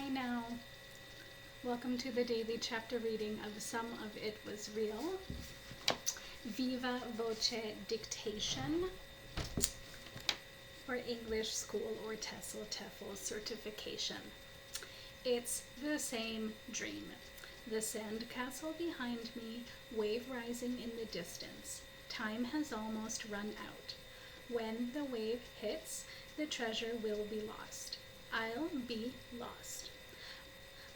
Hi now. Welcome to the daily chapter reading of Some of It Was Real. Viva Voce Dictation for English School or TEFL certification. It's the same dream. The sand castle behind me, wave rising in the distance. Time has almost run out. When the wave hits, the treasure will be lost. I'll be lost.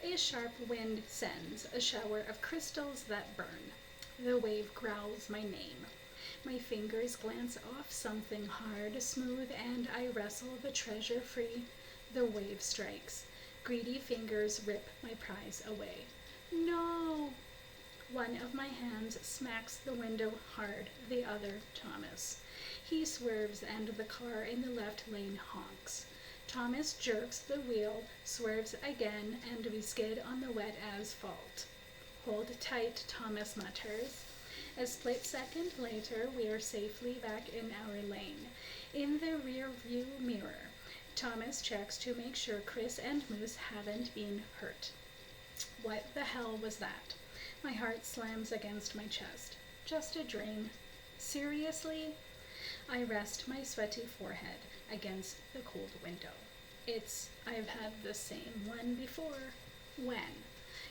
A sharp wind sends a shower of crystals that burn. The wave growls my name. My fingers glance off something hard, smooth, and I wrestle the treasure free. The wave strikes. Greedy fingers rip my prize away. No! One of my hands smacks the window hard, the other Thomas. He swerves and the car in the left lane honks. Thomas jerks the wheel, swerves again, and we skid on the wet asphalt. Hold tight, Thomas mutters. A split second later, we are safely back in our lane. In the rear view mirror, Thomas checks to make sure Chris and Moose haven't been hurt. What the hell was that? My heart slams against my chest. Just a dream. Seriously? I rest my sweaty forehead against the cold window. I've had the same one before. When?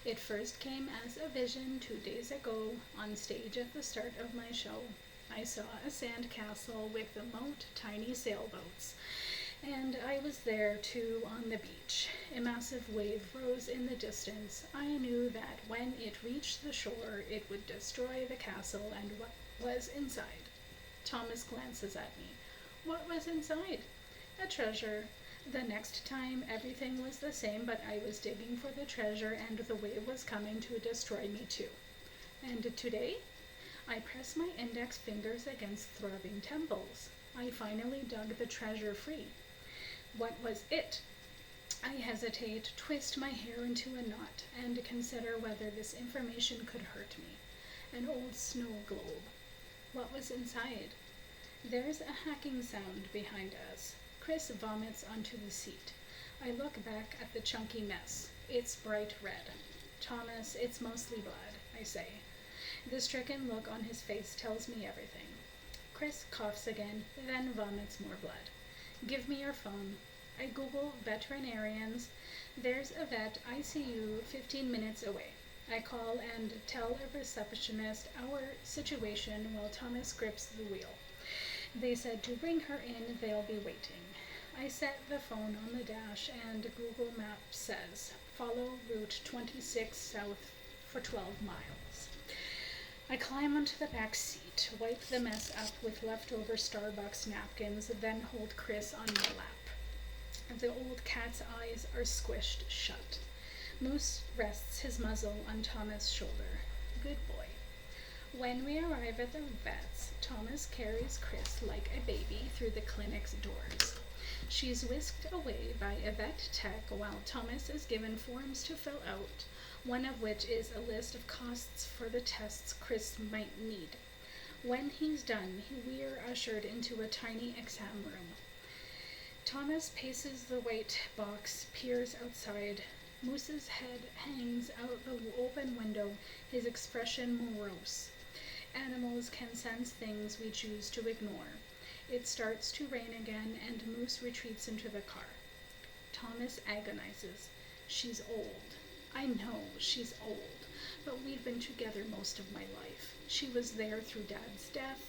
It first came as a vision 2 days ago on stage at the start of my show. I saw a sand castle with the tiny sailboats, and I was there too on the beach. A massive wave rose in the distance. I knew that when it reached the shore, it would destroy the castle and what was inside. Thomas glances at me. What was inside? A treasure. The next time, everything was the same, but I was digging for the treasure and the wave was coming to destroy me too. And today? I press my index fingers against throbbing temples. I finally dug the treasure free. What was it? I hesitate, twist my hair into a knot, and consider whether this information could hurt me. An old snow globe. What was inside? There's a hacking sound behind us. Chris vomits onto the seat. I look back at the chunky mess. It's bright red. Thomas, it's mostly blood, I say. The stricken look on his face tells me everything. Chris coughs again, then vomits more blood. Give me your phone. I Google veterinarians. There's a vet ICU 15 minutes away. I call and tell a receptionist our situation while Thomas grips the wheel. They said to bring her in, they'll be waiting. I set the phone on the dash and Google Maps says, follow Route 26 south for 12 miles. I climb onto the back seat, wipe the mess up with leftover Starbucks napkins, then hold Chris on my lap. The old cat's eyes are squished shut. Moose rests his muzzle on Thomas' shoulder. Good boy. When we arrive at the vet's, Thomas carries Chris like a baby through the clinic's doors. She's whisked away by a vet tech while Thomas is given forms to fill out, one of which is a list of costs for the tests Chris might need. When he's done, we are ushered into a tiny exam room. Thomas paces the white box, peers outside. Moose's head hangs out the open window, his expression morose. Animals can sense things we choose to ignore. It starts to rain again, and Moose retreats into the car. Thomas agonizes. She's old. I know, she's old, but we've been together most of my life. She was there through Dad's death.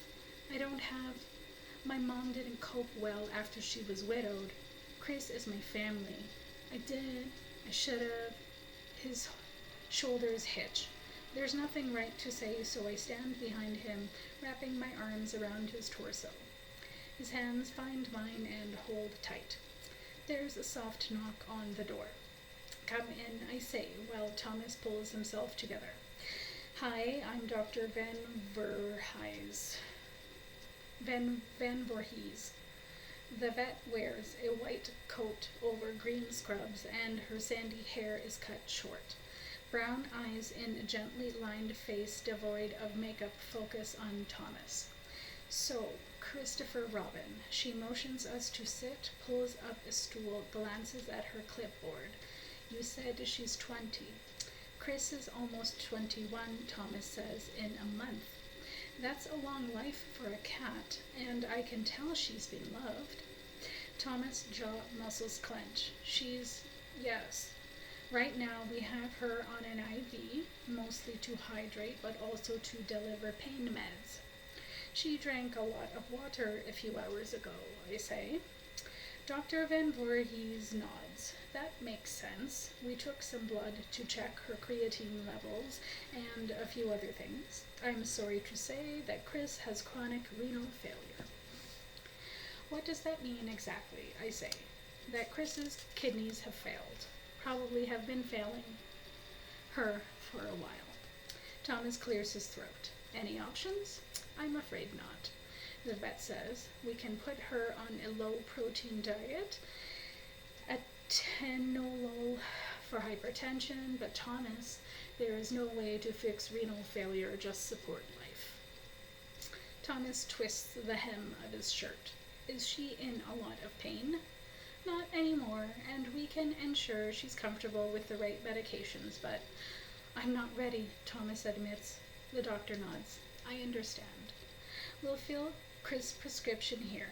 My mom didn't cope well after she was widowed. Chris is my family. I should have. His shoulders hitch. There's nothing right to say, so I stand behind him, wrapping my arms around his torso. His hands find mine and hold tight. There's a soft knock on the door. Come in, I say, while Thomas pulls himself together. Hi, I'm Dr. Van Voorhees. The vet wears a white coat over green scrubs, and her sandy hair is cut short. Brown eyes in a gently lined face devoid of makeup focus on Thomas. So, Christopher Robin. She motions us to sit, pulls up a stool, glances at her clipboard. You said she's 20. Chris is almost 21, Thomas says, in a month. That's a long life for a cat, and I can tell she's been loved. Thomas' jaw muscles clench. Yes. Right now we have her on an IV, mostly to hydrate, but also to deliver pain meds. She drank a lot of water a few hours ago, I say. Dr. Van Voorhees nods. That makes sense. We took some blood to check her creatine levels and a few other things. I'm sorry to say that Chris has chronic renal failure. What does that mean exactly, I say? That Chris's kidneys have failed. Probably have been failing her for a while. Thomas clears his throat. Any options? I'm afraid not. The vet says we can put her on a low-protein diet, a tenolol for hypertension, but Thomas, there is no way to fix renal failure, just support life. Thomas twists the hem of his shirt. Is she in a lot of pain? Not anymore, and we can ensure she's comfortable with the right medications, but I'm not ready, Thomas admits. The doctor nods. I understand. We'll fill Chris' prescription here.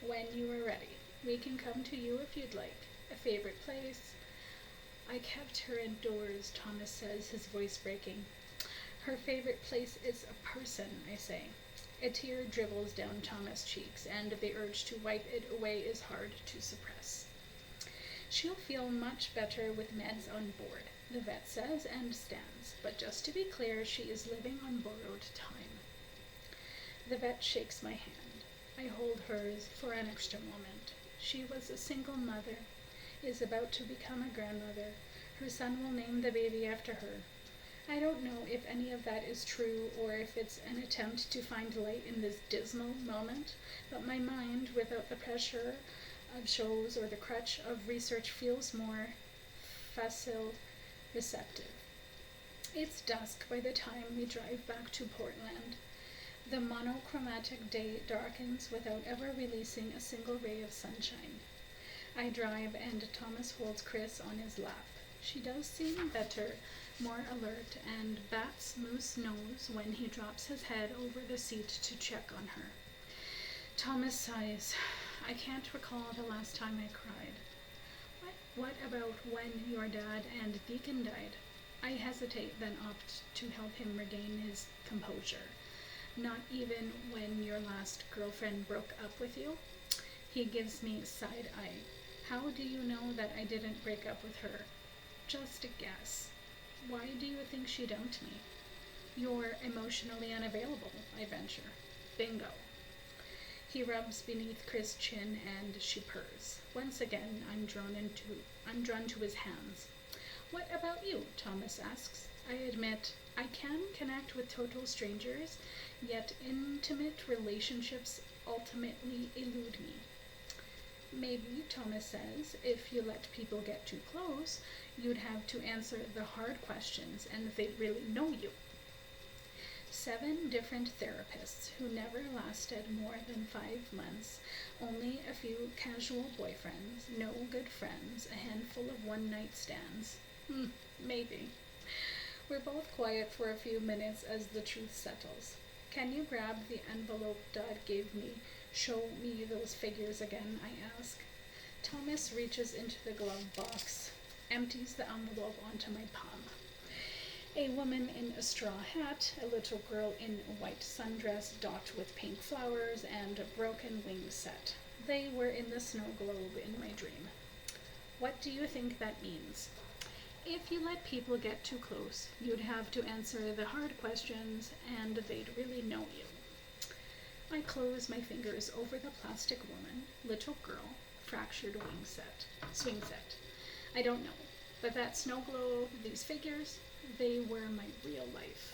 When you are ready, we can come to you if you'd like. A favorite place? I kept her indoors, Thomas says, his voice breaking. Her favorite place is a person, I say. A tear dribbles down Thomas' cheeks, and the urge to wipe it away is hard to suppress. She'll feel much better with meds on board, the vet says, and stands. But just to be clear, she is living on borrowed time. The vet shakes my hand. I hold hers for an extra moment. She was a single mother, is about to become a grandmother. Her son will name the baby after her. I don't know if any of that is true or if it's an attempt to find light in this dismal moment, but my mind, without the pressure of shows or the crutch of research, feels more facile receptive. It's dusk by the time we drive back to Portland. The monochromatic day darkens without ever releasing a single ray of sunshine. I drive and Thomas holds Chris on his lap. She does seem better, more alert, and bats Moose nose when he drops his head over the seat to check on her. Thomas sighs. I can't recall the last time I cried. What about when your dad and Deacon died? I hesitate, then opt to help him regain his composure. Not even when your last girlfriend broke up with you? He gives me a side eye. How do you know that I didn't break up with her? Just a guess. Why do you think she dumped me? You're emotionally unavailable, I venture. Bingo. He rubs beneath Chris' chin and she purrs. Once again, I'm drawn to his hands. What about you? Thomas asks. I admit, I can connect with total strangers, yet intimate relationships ultimately elude me. Maybe, Thomas says, if you let people get too close, you'd have to answer the hard questions and they'd really know you. 7 different therapists who never lasted more than 5 months, only a few casual boyfriends, no good friends, a handful of one-night stands. Maybe. We're both quiet for a few minutes as the truth settles. Can you grab the envelope Dad gave me? Show me those figures again, I ask. Thomas reaches into the glove box, empties the envelope onto my palm. A woman in a straw hat, a little girl in a white sundress dot with pink flowers, and a broken wing set. They were in the snow globe in my dream. What do you think that means? If you let people get too close, you'd have to answer the hard questions, and they'd really know you. I close my fingers over the plastic woman, little girl, fractured swing set. I don't know, but that snow globe, these figures, they were my real life.